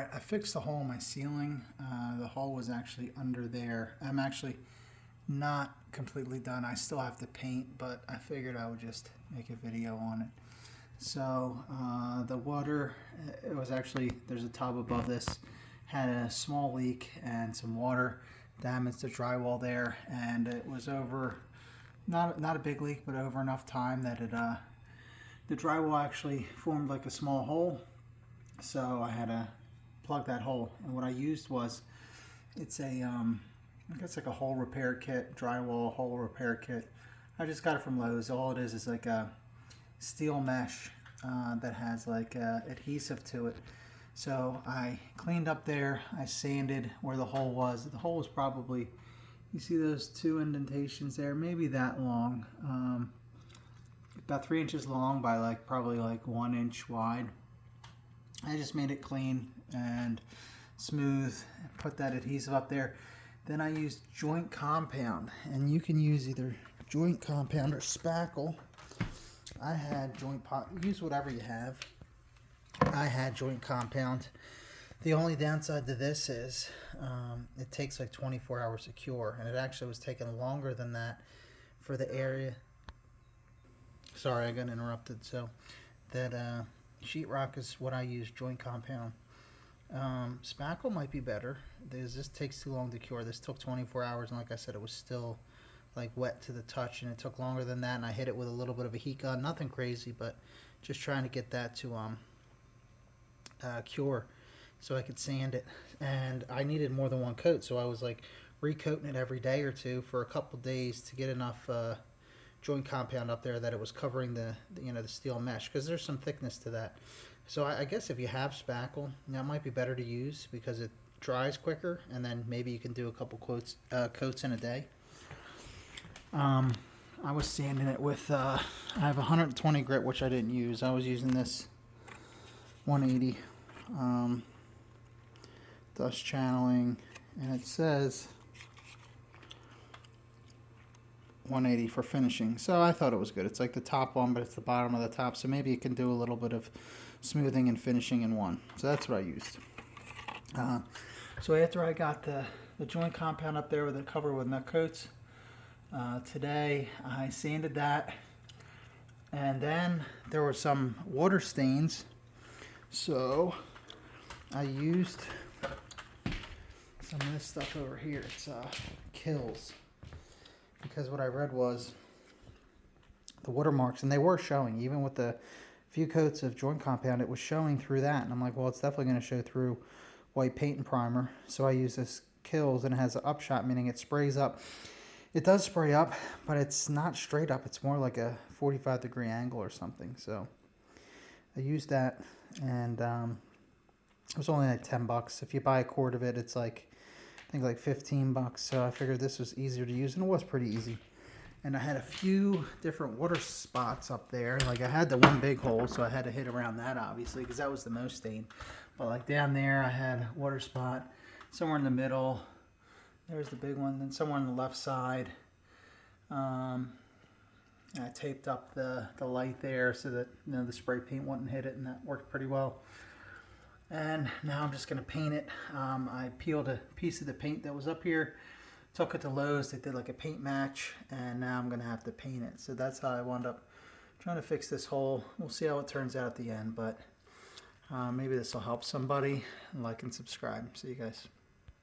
Alright, I fixed the hole in my ceiling. The hole was actually under there. I'm actually not completely done. I still have to paint, but I figured I would just make a video on it. So the water, it was actually, there's a tub above this, had a small leak and some water damaged the drywall there, and it was over, not a big leak, but over enough time that it the drywall actually formed like a small hole. So I had to plug that hole, and what I used was, it's a I guess like a hole repair kit, drywall hole repair kit. I just got it from Lowe's. All it is like a steel mesh that has like adhesive to it. So I cleaned up there, I sanded where the hole was. The hole was probably, you see those two indentations there, maybe that long, about 3 inches long by like probably like 1 inch wide. I just made it clean and smooth, put that adhesive up there. Then I used joint compound, and you can use either joint compound or spackle. I had use whatever you have. I had joint compound. The only downside to this is it takes like 24 hours to cure, and it actually was taking longer than that for the area. Sorry, I got interrupted. So that sheetrock is what I use, joint compound. Spackle might be better. This takes too long to cure. This took 24 hours, and like I said, it was still like wet to the touch, and it took longer than that, and I hit it with a little bit of a heat gun. Nothing crazy, but just trying to get that to cure so I could sand it. And I needed more than one coat, so I was like recoating it every day or two for a couple days to get enough joint compound up there that it was covering the steel mesh, because there's some thickness to that. So I guess if you have spackle, that might be better to use because it dries quicker, and then maybe you can do a couple coats in a day. I was sanding it with, I have 120 grit, which I didn't use. I was using this 180 dust channeling, and it says 180 for finishing. So I thought it was good. It's like the top one, but it's the bottom of the top. So maybe it can do a little bit of smoothing and finishing in one. So that's what I used. So after I got the joint compound up there with it covered with nut coats, today I sanded that, and then there were some water stains, so I used some of this stuff over here. It's Kilz, because what I read was the watermarks, and they were showing, even with the few coats of joint compound, it was showing through that, and I'm like, well, it's definitely going to show through white paint and primer. So I use this Kilz, and it has an upshot, meaning it sprays up. It does spray up, but it's not straight up. It's more like a 45-degree angle or something. So I used that, and it was only like $10. If you buy a quart of it, it's like, I think like $15. So I figured this was easier to use, and it was pretty easy. And I had a few different water spots up there. Like I had the one big hole, so I had to hit around that obviously, because that was the most stained. But like down there, I had a water spot somewhere in the middle. There's the big one. Then somewhere on the left side. I taped up the light there so that the spray paint wouldn't hit it, and that worked pretty well. And now I'm just going to paint it. I peeled a piece of the paint that was up here, took it to Lowe's. They did like a paint match, and now I'm going to have to paint it. So that's how I wound up trying to fix this hole. We'll see how it turns out at the end, but maybe this will help somebody. Like and subscribe. See you guys.